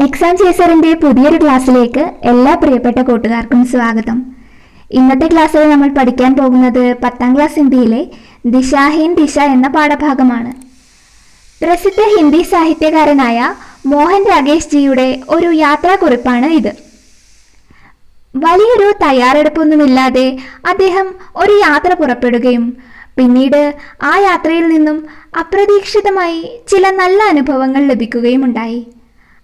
Exam ചേസറിന്റെ പുതിയൊരു ക്ലാസ്സിലേക്ക് എല്ലാ പ്രിയപ്പെട്ട കൂട്ടുകാർക്കും സ്വാഗതം. ഇന്നത്തെ ക്ലാസ്സിൽ നമ്മൾ പഠിക്കാൻ പോകുന്നത് 10ാം ക്ലാസ് ഹിന്ദിയിലെ ദിശാഹീൻ ദിശ എന്ന പാഠഭാഗമാണ്. പ്രസിദ്ധ ഹിന്ദി സാഹിത്യകാരനായ മോഹൻ രാകേഷ് ജിയുടെ ഒരു യാത്രാക്കുറിപ്പാണ് ഇത്. വലിയൊരു തയ്യാറെടുപ്പൊന്നുമില്ലാതെ അദ്ദേഹം ഒരു യാത്ര പുറപ്പെടുകയും പിന്നീട് ആ യാത്രയിൽ നിന്നും അപ്രതീക്ഷിതമായി ചില നല്ല അനുഭവങ്ങൾ ലഭിക്കുകയും ഉണ്ടായി.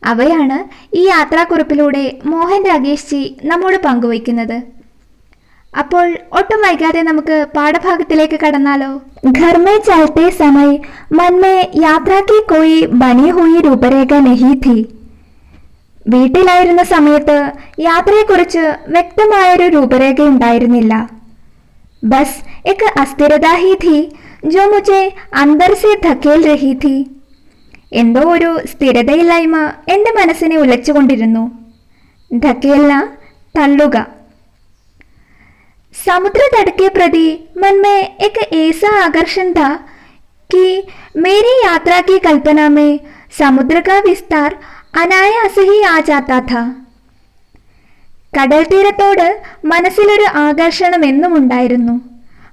അവയാണ് ഈ യാത്രാക്കുറിപ്പിലൂടെ മോഹൻ രാകേഷ് ജി നമ്മോട് പങ്കുവയ്ക്കുന്നത്. അപ്പോൾ ഒട്ടും വൈകാതെ നമുക്ക് പാഠഭാഗത്തിലേക്ക് കടന്നാലോ. घर में चलते समय मन में यात्रा की कोई बनी हुई रूपरेഖ नहीं थी. വീട്ടിലായിരുന്ന സമയത്ത് യാത്രയെക്കുറിച്ച് വ്യക്തമായൊരു രൂപരേഖ ഉണ്ടായിരുന്നില്ല. ബസ് एक अस्थिरता ही थी जो मुझे अंदर से धकेल रही थी. എന്തോ ഒരു സ്ഥിരതയില്ലായ്മ എൻ്റെ മനസ്സിനെ ഉലച്ചുകൊണ്ടിരുന്നു. ധക്കേൽന തള്ളുക. समुद्र तट के प्रति मन में एक ऐसा आकर्षण था कि मेरी यात्रा की कल्पना में समुद्र का विस्तार अनायास ही आ जाता था. കടൽ തീരത്തോട് മനസ്സിലൊരു ആകർഷണം എന്നും ഉണ്ടായിരുന്നു.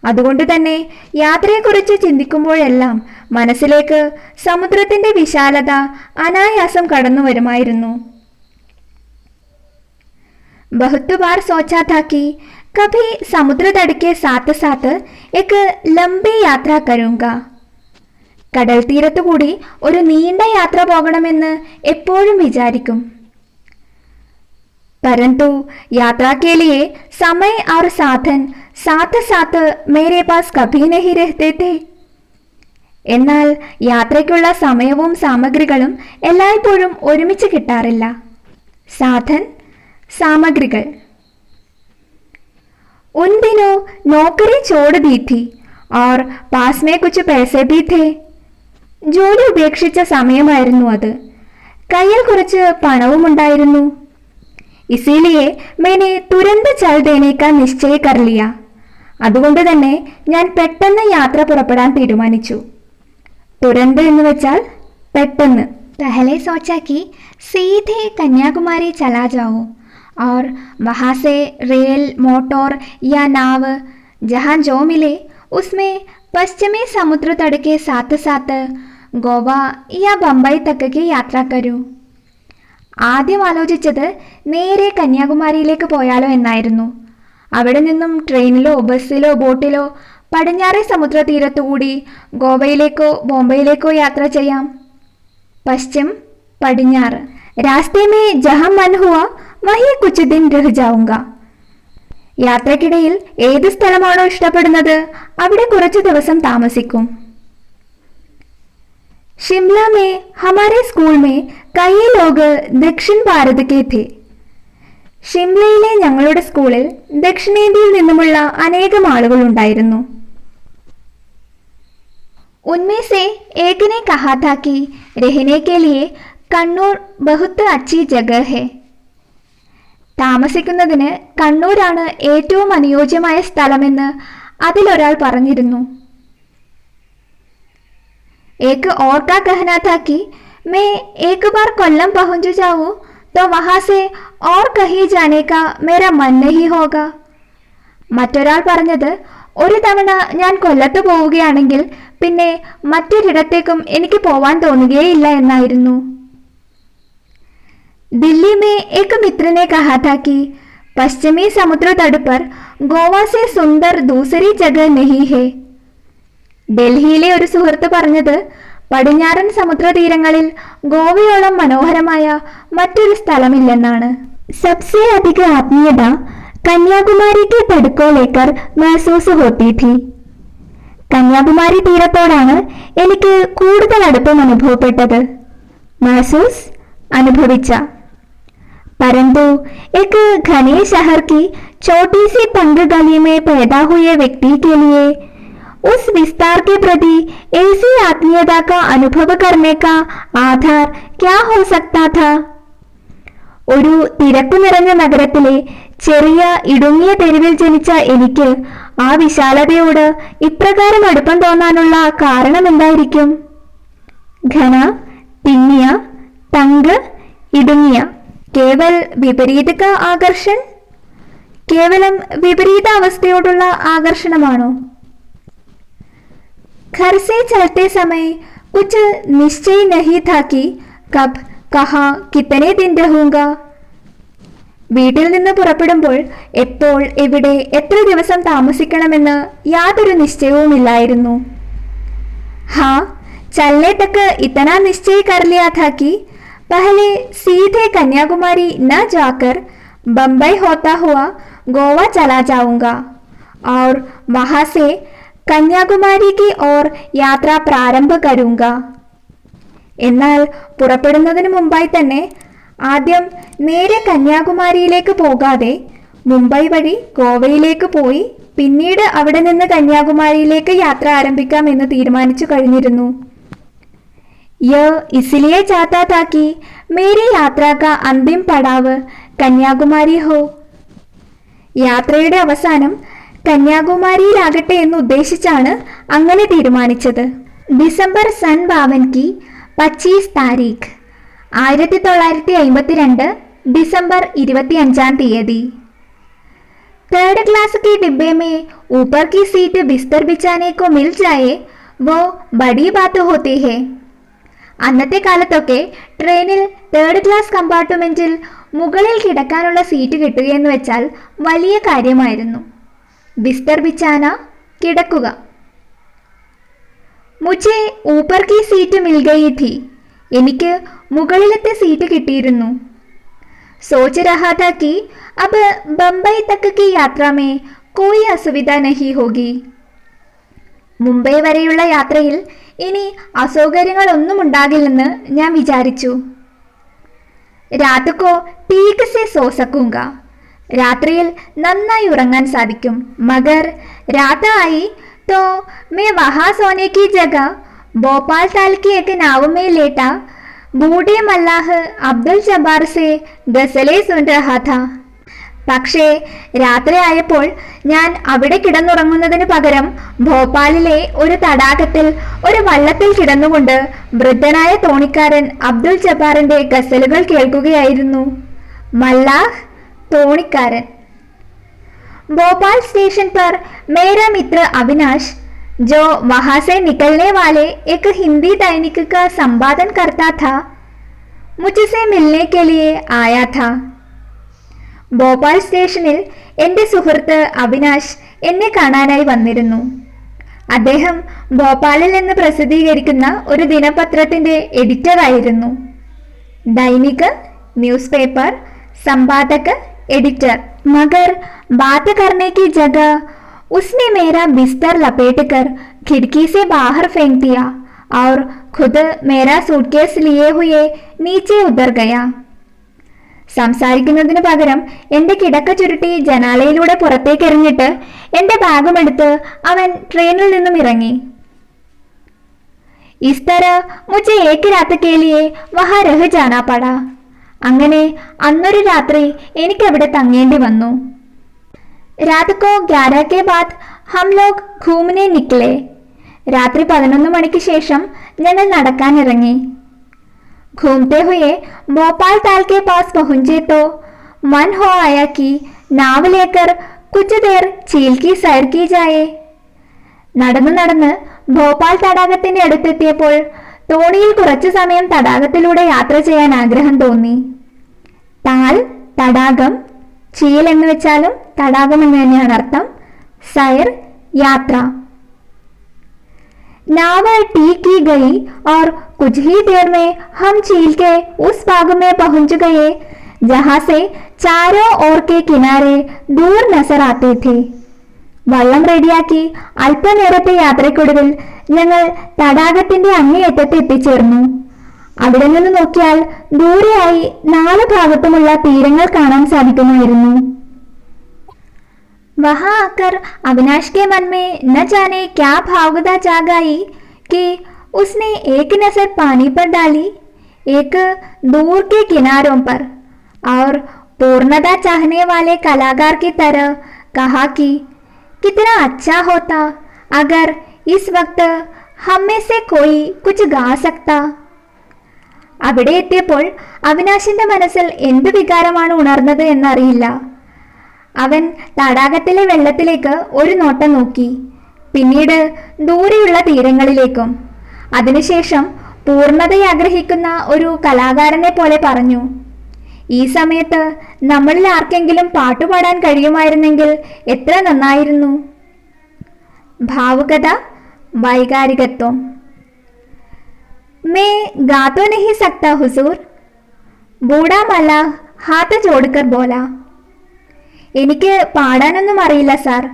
അതുകൊണ്ട് തന്നെ യാത്രയെക്കുറിച്ച് ചിന്തിക്കുമ്പോഴെല്ലാം മനസ്സിലേക്ക് സമുദ്രത്തിന്റെ വിശാലത അനായാസം കടന്നു വരുമായിരുന്നു. बहुत बार सोचा था कि कभी समुद्र तट के साथ साथ एक लंबी यात्रा करूंगा. കടൽ തീരത്തുകൂടി ഒരു നീണ്ട യാത്ര പോകണമെന്ന് എപ്പോഴും വിചാരിക്കും. परंतु यात्रा के लिए समय और साधन साथ साथ मेरे पास कभी नहीं रहते थे. എന്നാൽ യാത്രയ്ക്കുള്ള സമയവും സാമഗ്രികളും എല്ലായ്പ്പോഴും ഒരുമിച്ച് കിട്ടാറില്ല. സാധൻ സാമഗ്രികൾ. उन दिनों नौकरी छोड़ दी थी और पास में कुछ पैसे भी थे. ജോലി ഉപേക്ഷിച്ച സമയമായിരുന്നു അത്. കയ്യിൽ കുറച്ച് പണവും ഉണ്ടായിരുന്നു. इसीलिए मैंने तुरंत चल देने का निश्चय कर लिया. അതുകൊണ്ട് തന്നെ ഞാൻ പെട്ടെന്ന് യാത്ര പുറപ്പെടാൻ തീരുമാനിച്ചു. തുരന്ത് എന്ന് വെച്ചാൽ പെട്ടെന്ന്. पहले सोचा कि सीधे कन्याकुमारी चला जाऊं और वहाँ से रेल मोटर या नाव जहाँ जो मिले उसमें पश्चिमी समुद्र तट के साथ साथ गोवा या बम्बई तक की यात्रा करूं. ആദ്യം ആലോചിച്ചത് നേരെ കന്യാകുമാരിയിലേക്ക് പോയാലോ എന്നായിരുന്നു. അവിടെ നിന്നും ട്രെയിനിലോ ബസ്സിലോ ബോട്ടിലോ പടിഞ്ഞാറേ സമുദ്ര തീരത്തുകൂടി ഗോവയിലേക്കോ ബോംബെയിലേക്കോ യാത്ര ചെയ്യാം. പശ്ചിം പടിഞ്ഞാറ്. രാസ്തേ മേ ജഹാം മൻ ഹുവാ വഹി കുച്ച് ദിൻ രഹ് ജാഊംഗാ. യാത്രക്കിടയിൽ ഏത് സ്ഥലമാണോ ഇഷ്ടപ്പെടുന്നത് അവിടെ കുറച്ചു ദിവസം താമസിക്കും. शिमला में हमारे स्कूल में कई लोग दक्षिण भारत के थे. ഷിംലയിലെ ഞങ്ങളുടെ സ്കൂളിൽ ദക്ഷിണേന്ത്യയിൽ നിന്നുമുള്ള അനേകം ആളുകൾ ഉണ്ടായിരുന്നു. उनमें से एक ने कहा था कि रहने के लिए कन्नूर बहुत अच्छी जगह है. താമസിക്കുന്നതിന് കണ്ണൂരാണ് ഏറ്റവും അനുയോജ്യമായ സ്ഥലമെന്ന് അതിലൊരാൾ പറഞ്ഞിരുന്നു. एक और का कहना था कि मैं एक बार कोल्लम पहुंच जाऊं तो वहां से और कहीं जाने का मेरा मन नहीं होगा. മറ്റൊരാൾ പറഞ്ഞത് ഒരു തവണ ഞാൻ കൊല്ലത്ത് പോവുകയാണെങ്കിൽ പിന്നെ മറ്റൊരിടത്തേക്കും എനിക്ക് പോവാൻ തോന്നുകയില്ല എന്നായിരുന്നു. दिल्ली में एक मित्र ने कहा था कि पश्चिमी समुद्र तट पर गोवा से सुंदर दूसरी जगह नहीं है. ഡൽഹിയിലെ ഒരു സുഹൃത്ത് പറഞ്ഞത് പടിഞ്ഞാറൻ സമുദ്രതീരങ്ങളിൽ ഗോവയോളം മനോഹരമായ മറ്റൊരു സ്ഥലമില്ലെന്നാണ്. सबसे अधिक आत्मीयता कन्याकुमारी के तट को लेकर महसूस होती थी. കന്യാകുമാരി തീരത്തോടാണ് എനിക്ക് കൂടുതൽ അടുപ്പം അനുഭവപ്പെട്ടത്. महसूस അനുഭവിച്ച. परंतु एक घने शहर की छोटी सी तंग गली में पैदा हुए व्यक्ति के लिए उस विस्तार के प्रति ऐसी आत्मीयता का अनुभव करने का आधार क्या हो सकता था. ഒരു തിരക്കു നിറഞ്ഞ നഗരത്തിലെ ചെറിയ ഇടുങ്ങിയ തെരുവിൽ ജനിച്ച എനിക്ക് ആ വിശാലതയോട് ഇപ്രകാരം അടുപ്പം തോന്നാനുള്ള കാരണം എന്തായിരിക്കും? ഘന, തിങ്ങിയ, തങ്ക് ഇടുങ്ങിയ കേവൽ വിപരീത ആകർഷൺ, കേവലം വിപരീത അവസ്ഥയോടുള്ള ആകർഷണമാണോ? घर से चलते समय कुछ निश्चय नहीं था कि कब कहाँ कितने दिन रहूंगा. വീട്ടിൽ നിന്ന് പുറപ്പെടുമ്പോൾ എപ്പോൾ എവിടെ എത്ര ദിവസം താമസിക്കണമെന്ന് യാതൊരു നിശ്ചയവുമില്ലായിരുന്നു. हाँ चलने तक इतना निश्चय कर लिया था कि पहले सीधे कन्याकुमारी न जाकर बम्बई होता हुआ गोवा चला जाऊंगा और वहां से കന്യാകുമാരി की ओर യാത്ര പ്രാരംഭ കരുങ്ക. എന്നാൽ പുറപ്പെടുന്നതിന് മുമ്പായി തന്നെ ആദ്യം നേരെ കന്യാകുമാരിയിലേക്ക് പോകാതെ മുംബൈ വഴി ഗോവയിലേക്ക് പോയി പിന്നീട് അവിടെ നിന്ന് കന്യാകുമാരിയിലേക്ക് യാത്ര ആരംഭിക്കാമെന്ന് തീരുമാനിച്ചു കഴിഞ്ഞിരുന്നു. യह इसलिए चाहता था कि मेरी यात्रा का अंतिम पड़ाव കന്യാകുമാരി हो. യാത്രയുടെ അവസാനം കന്യാകുമാരിയിലാകട്ടെ എന്ന് ഉദ്ദേശിച്ചാണ് അങ്ങനെ തീരുമാനിച്ചത്. ഡിസംബർ സൻ 52 25 താരീഖ് 1952 दिसंबर 25 തീയതി. थर्ड क्लास के डिब्बे में ऊपर की सीट बिस्तर बिछाने को मिल जाए वो बड़ी बात होती है. അന്നത്തെ കാലത്തൊക്കെ ട്രെയിനിൽ തേർഡ് ക്ലാസ് കമ്പാർട്ട്മെന്റിൽ മുകളിൽ കിടക്കാനുള്ള സീറ്റ് കിട്ടുകയെന്ന് വെച്ചാൽ വലിയ കാര്യമായിരുന്നു. ബിസ്തർ ബിച്ചാന കിടക്കുക. മുझे ऊपर की सीट मिल गई थी. എനിക്ക് മുകളിലത്തെ സീറ്റ് കിട്ടിയിരുന്നു. सोच रहा था कि अब बम्बई तक की यात्रा में कोई असुविधा नहीं होगी. മുംബൈ വരെയുള്ള യാത്രയിൽ ഇനി അസൗകര്യങ്ങളൊന്നും ഉണ്ടാകില്ലെന്ന് ഞാൻ വിചാരിച്ചു. രാത് കോ ടീക് സെ സോ സകൂംഗ. രാത്രിയിൽ നന്നായി ഉറങ്ങാൻ സാധിക്കും. മഗർ രാत आई तो मैं वहाँ सोने की जगह भोपाल ताल की एक नाव में लेटा बूढ़े मल्लाह अब्दुल जब्बार से गजलें सुन रहा था. പക്ഷേ രാത്രിയായപ്പോൾ ഞാൻ അവിടെ കിടന്നുറങ്ങുന്നതിന് പകരം ഭോപ്പാലിലെ ഒരു തടാകത്തിൽ ഒരു വള്ളത്തിൽ കിടന്നുകൊണ്ട് വൃദ്ധനായ തോണിക്കാരൻ അബ്ദുൽ ജബ്ബാറിന്റെ ഗസലുകൾ കേൾക്കുകയായിരുന്നു. മല്ലാഹ് തോണിക്കാരൻ. भोपाल स्टेशन पर मेरा मित्र अविनाश जो वहां से निकलने वाले एक हिंदी दैनिक का संपादन करता था मुझसे मिलने के लिए आया था. ഭോപ്പാൽ സ്റ്റേഷനിൽ എൻ്റെ സുഹൃത്ത് അവിനാശ് എന്നെ കാണാനായി വന്നിരുന്നു. അദ്ദേഹം ഭോപ്പാലിൽ നിന്ന് പ്രസിദ്ധീകരിക്കുന്ന ഒരു ദിനപത്രത്തിന്റെ എഡിറ്ററായിരുന്നു. ദൈനിക് ന്യൂസ് പേപ്പർ संपादक एडिटर. मगर बात करने की जगह उसने मेरा बिस्तर लपेटकर खिड़की से बाहर फेंक दिया और खुद मेरा सूटकेस लिए हुए नीचे उतर गया. സംസാരിക്കുന്നതിന് പകരം എൻ്റെ കിടക്ക ചുരുട്ടി ജനാലയിലൂടെ പുറത്തേക്ക് എറിഞ്ഞിട്ട് എൻ്റെ ബാഗുമെടുത്ത് അവൻ ട്രെയിനിൽ നിന്നും ഇറങ്ങി. इस तरह मुझे एक रात के लिए वहां रह जाना पड़ा. അങ്ങനെ അന്നൊരു രാത്രി എനിക്ക് അവിടെ തങ്ങേണ്ടി വന്നു. रात को 11 के बाद हम लोग घूमने निकले. രാത്രി 11 മണിക്ക് ശേഷം ഞങ്ങൾ നടക്കാനിറങ്ങി. घूमते हुए भोपाल ताल के पास पहुंचे तो मन हो आया कि नाव लेकर कुछ देर झील की सैर की जाए. നടന്ന് നടന്ന് ഭോപ്പാൽ തടാകത്തിന്റെ അടുത്തെത്തിയപ്പോൾ തോണിയിൽ കുറച്ചു സമയം തടാകത്തിലൂടെ യാത്ര ചെയ്യാൻ ആഗ്രഹം തോന്നി. താൽ തടാകം, ചീൽ എന്ന് വെച്ചാലും തടാകം എന്ന് തന്നെയാണ് അർത്ഥം. സൈർ യാത്ര. नाव ठीक की गई और कुछ ही देर में हम झील के उस भाग में पहुंच गए जहां से चारों ओर के किनारे दूर नजर आते थे. വള്ളം റെഡിയാക്കി അല്പനേരത്തെ യാത്രയ്ക്കൊടുവിൽ ഞങ്ങൾ തടാകത്തിന്റെ അങ്ങേയറ്റത്ത് എത്തിച്ചേർന്നു. അവിടെ നിന്ന് നോക്കിയാൽ ദൂരെയായി 4 ഭാഗത്തുമുള്ള തീരങ്ങൾ കാണാൻ സാധിക്കുമായിരുന്നു. वहां आकर अविनाश के मन में न जाने क्या भावुकता जाग आई कि उसने एक नजर पानी पर डाली, एक दूर के किनारों पर, और पूर्णता चाहने वाले कलाकार की तरह कहा कि कितना अच्छा होता अगर इस वक्त हम में से कोई कुछ गा सकता. അവിടെ എത്തിയപ്പോൾ അവിനാശിന്റെ മനസ്സിൽ എന്ത് വികാരമാണ് ഉണർന്നത് എന്നറിയില്ല. അവൻ തടാകത്തിലെ വെള്ളത്തിലേക്ക് ഒരു നോട്ടം നോക്കി, പിന്നീട് ദൂരെയുള്ള തീരങ്ങളിലേക്കും. അതിനുശേഷം പൂർണ്ണതയെ ആഗ്രഹിക്കുന്ന ഒരു കലാകാരനെ പോലെ പറഞ്ഞു, ഈ സമയത്ത് നമ്മളിൽ ആർക്കെങ്കിലും പാട്ടുപാടാൻ കഴിയുമായിരുന്നെങ്കിൽ എത്ര നന്നായിരുന്നു. ഭാവുകത, വൈകാരികത്വം. मैं गा तो नहीं सकता हुजूर, ബൂഡാ മല്ലാഹ് ഹാത്ത് ജോഡ്കർ ബോല. എനിക്ക് പാടാനൊന്നും അറിയില്ല സാർ,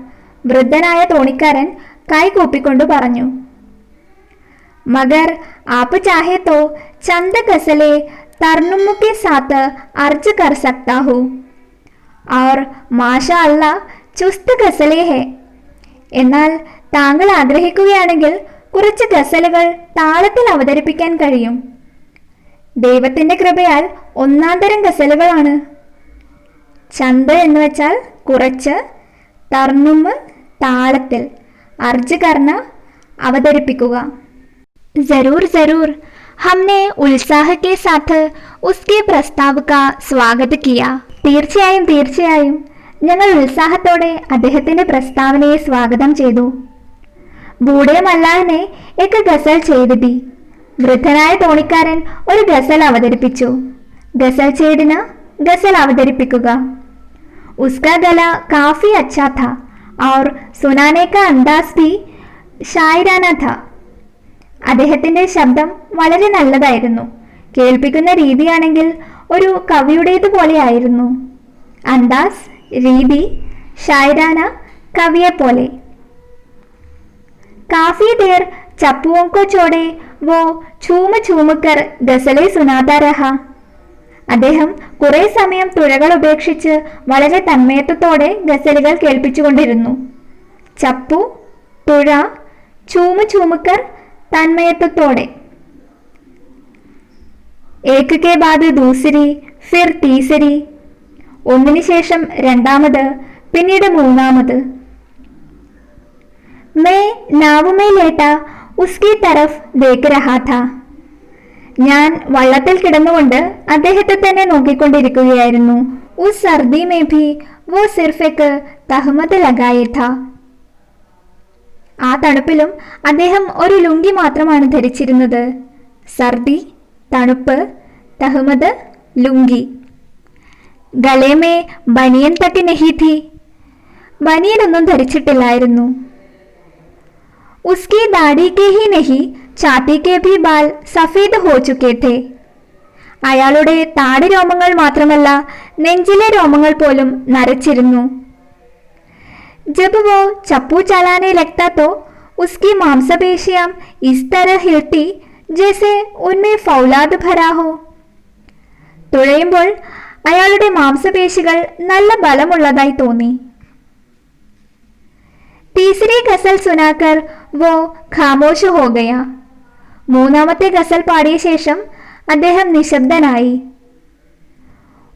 വൃദ്ധനായ തോണിക്കാരൻ കൈ കൂപ്പിക്കൊണ്ടു പറഞ്ഞു. മഗർ ആപ്പ് ചാഹെ തോ ചന്ദ ഗസലെ തർന്നുമ്മു കെ സാത്ത് അർജ് കർ സക്താ ഹൂ और മാഷാ അല്ലാ ചുസ്ത് ഗസലേ ഹെ. എന്നാൽ താങ്കൾ ആഗ്രഹിക്കുകയാണെങ്കിൽ കുറച്ച് ഗസലുകൾ താളത്തിൽ അവതരിപ്പിക്കാൻ കഴിയും. ദൈവത്തിന്റെ കൃപയാൽ ഒന്നാന്തരം ഗസലുകളാണ്. ചന്ദ എന്ന് വെച്ചാൽ കുറച്ച്, തർന്നുമ്മ് താളത്തിൽ, അർജ് കർണ അവതരിപ്പിക്കുക. जरूर जरूर, हमने उत्साह के साथ उसके प्रस्ताव का स्वागत किया. തീർച്ചയായും തീർച്ചയായും, ഞങ്ങൾ ഉത്സാഹത്തോടെ അദ്ദേഹത്തിന്റെ പ്രസ്താവനയെ സ്വാഗതം ചെയ്തു. ബൂഡേ മല്ലാഹിനെ എക്ക് ഗസൽ ചെയ്തി. വൃദ്ധനായ തോണിക്കാരൻ ഒരു ഗസൽ അവതരിപ്പിച്ചു. ഗസൽ ചെയ്തിന് ഗസൽ അവതരിപ്പിക്കുക. ഉസ്കാ ഗല കാഫി അച്ഛാ ഥാ और सुनाने का अंदाज भी शायराना था. അദ്ദേഹത്തിന്റെ ശബ്ദം വളരെ നല്ലതായിരുന്നു. കേൾപ്പിക്കുന്ന രീതിയാണെങ്കിൽ ഒരു കവിയുടേതുപോലെയായിരുന്നു. അന്താസ് രീതി, ഷായരാന കവിയെപ്പോലെ. काफी देर चप्पुओं को छोड़े वो छूम छूम कर ഗസലെ സുനാതാ രഹ. അദ്ദേഹം കുറെ സമയം തുഴകൾ ഉപേക്ഷിച്ച് വളരെ തന്മയത്വത്തോടെ ഗസലുകൾ കേൾപ്പിച്ചുകൊണ്ടിരുന്നു. ചപ്പു, തുഴ, ചൂമ് ചൂമുക്കർ, തന്മയത്വത്തോടെ. ഏക് കെ ബാദ് ദൂസരി ഫിർ തീസരി, ഒന്നിനു ശേഷം രണ്ടാമത്, പിന്നീട് മൂന്നാമത്. मैं नाव में लेटा उसकी तरफ देख रहा था. ഞാൻ വള്ളത്തിൽ കിടന്നുകൊണ്ട് അദ്ദേഹത്തെ തന്നെ നോക്കിക്കൊണ്ടിരിക്കുകയായിരുന്നു. ഉസ് സർദി മേ ഭി വോ സിർഫ് എക് തഹ്മത് ലഗായേ ഥാ. ആ തണുപ്പിലും അദ്ദേഹം ഒരു ലുങ്കി മാത്രമാണ് ധരിച്ചിരുന്നത്. സർദി തണുപ്പ്, തഹ്മത് ലുങ്കി. ഗലേ മേ ബനിയൻ തക്ക് നഹി ഥി, ബനിയനൊന്നും ധരിച്ചിട്ടില്ലായിരുന്നു. उसकी दाढ़ी के ही नहीं छाती के भी बाल सफेद हो चुके थे. അയാളുടെ താടി രോമങ്ങൾ മാത്രമല്ല, നെഞ്ചിലെ രോമങ്ങൾ പോലും നരച്ചിരുന്നു. जब वो चप्पू चलाने लगता तो उसकी मांसपेशियां इस तरह हिलती जैसे उनमें फौलाद भरा हो. തുഴയുമ്പോൾ അയാളുടെ മാംസപേശികൾ നല്ല ബലമുള്ളതായി തോന്നി. तीसरी गजल सुनाकर वो खामोश हो गया. മൂന്നാമത്തെ ഗസൽ പാടിയ ശേഷം അദ്ദേഹം നിശബ്ദനായി.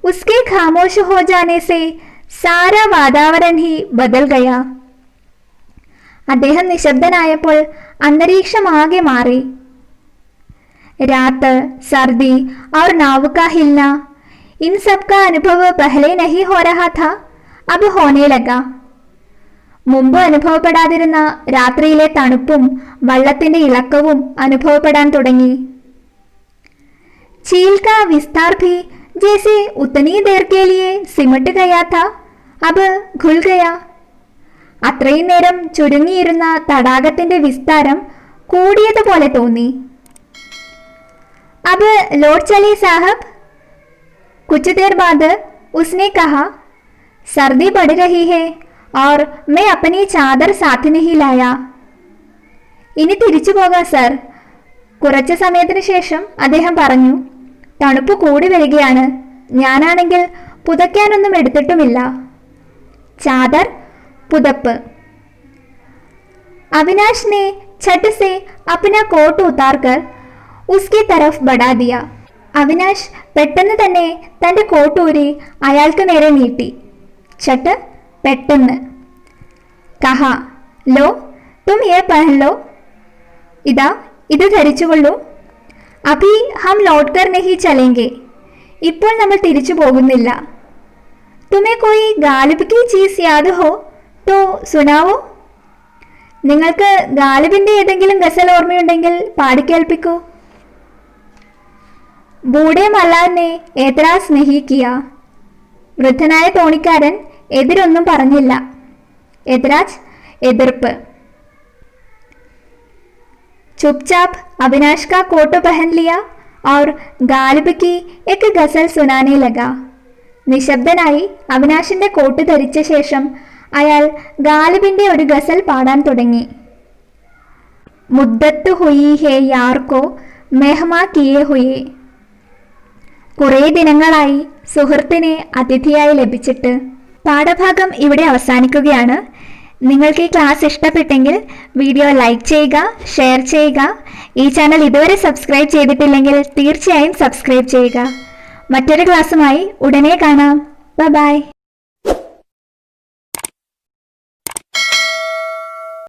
उसके खामोश हो जाने से सारा वातावरण ही बदल गया. അദ്ദേഹം നിശബ്ദനായപ്പോൾ അന്തരീക്ഷം ആകെ മാറി. रात, सर्दी और नाव का हिलना, इन सब का अनुभव पहले नहीं हो रहा था, अब होने लगा. മുമ്പ് അനുഭവപ്പെടാതിരുന്ന രാത്രിയിലെ തണുപ്പും വള്ളത്തിന്റെ ഇളക്കവും അനുഭവപ്പെടാൻ തുടങ്ങി. चील का विस्तार भी जैसे उतनी देर के लिए सिमट गया था, अब घुल गया. അത്രയും നേരം ചുരുങ്ങിയിരുന്ന തടാകത്തിന്റെ വിസ്താരം കൂടിയതുപോലെ തോന്നി. अब लौट चले साहब. कुछ देर बाद उसने कहा, सर्दी बढ़ रही है और मैं अपनी चादर साथ नहीं लाया. ഇനി തിരിച്ചു പോകാം സർ. കുറച്ച് സമയത്തിന് ശേഷം അദ്ദേഹം പറഞ്ഞു, തണുപ്പ് കൂടി വരികയാണ്, ഞാനാണെങ്കിൽ പുതയ്ക്കാനൊന്നും എടുത്തിട്ടുമില്ല. ചാദർ, പുതപ്പ്. അവിനാശ് ने छट से अपना कोट उतार कर उसकी तरफ बढ़ा दिया. അവിനാശ് പെട്ടെന്ന് തന്നെ തന്റെ കോട്ടൂരി അയാൾക്ക് നേരെ നീട്ടി. ചട്ട് പെട്ടെന്ന്. കഹ, ലോ തും യേ പഹൻ ലോ. ഇതാ ഇത് ധരിച്ചുകൊള്ളൂ. അഭി ഹം ലൗട്ട് കർ നഹീ ചലേംഗെ. ഇപ്പോൾ നമ്മൾ തിരിച്ചു പോകുന്നില്ല. തുമേ കോയി ഗാലിബ് കി ചീസ് യാദ് ഹോ തോ സുനാവോ. നിങ്ങൾക്ക് ഗാലിബിന്റെ ഏതെങ്കിലും ഗസൽ ഓർമ്മയുണ്ടെങ്കിൽ പാടിക്കേൾപ്പിക്കൂ. ബൂഢേ മല്ലാനെ ഏതരാസ് നഹീ കിയ. വൃദ്ധനായ തോണിക്കാരൻ എതിരൊന്നും പറഞ്ഞില്ല. എതരാജ് എതിർപ്പ്. चुपचाप अविनाश का कोट पहन लिया और गालिब की एक गസൽ सुनाने लगा. നിശബ്ദനായി അവിനാശിന്റെ കോട്ട് ധരിച്ച ശേഷം അയാൾ ഗാലിബിന്റെ ഒരു ഗസൽ പാടാൻ തുടങ്ങി. മുദ്ദത്ത് ഹുയി ഹേ യാർക്കോ മെഹ്മാ കിയേ ഹുയേ. കുറേ ദിനങ്ങളായി സുഹൃത്തിനെ അതിഥിയായി ലഭിച്ചിട്ട്. പാഠഭാഗം ഇവിടെ അവസാനിക്കുകയാണ്. നിങ്ങൾക്ക് ഈ ക്ലാസ് ഇഷ്ടപ്പെട്ടെങ്കിൽ വീഡിയോ ലൈക്ക് ചെയ്യുക, ഷെയർ ചെയ്യുക. ഈ ചാനൽ ഇതുവരെ സബ്സ്ക്രൈബ് ചെയ്തിട്ടില്ലെങ്കിൽ തീർച്ചയായും സബ്സ്ക്രൈബ് ചെയ്യുക. മറ്റൊരു ക്ലാസ്സുമായി ഉടനെ കാണാം. ബൈ.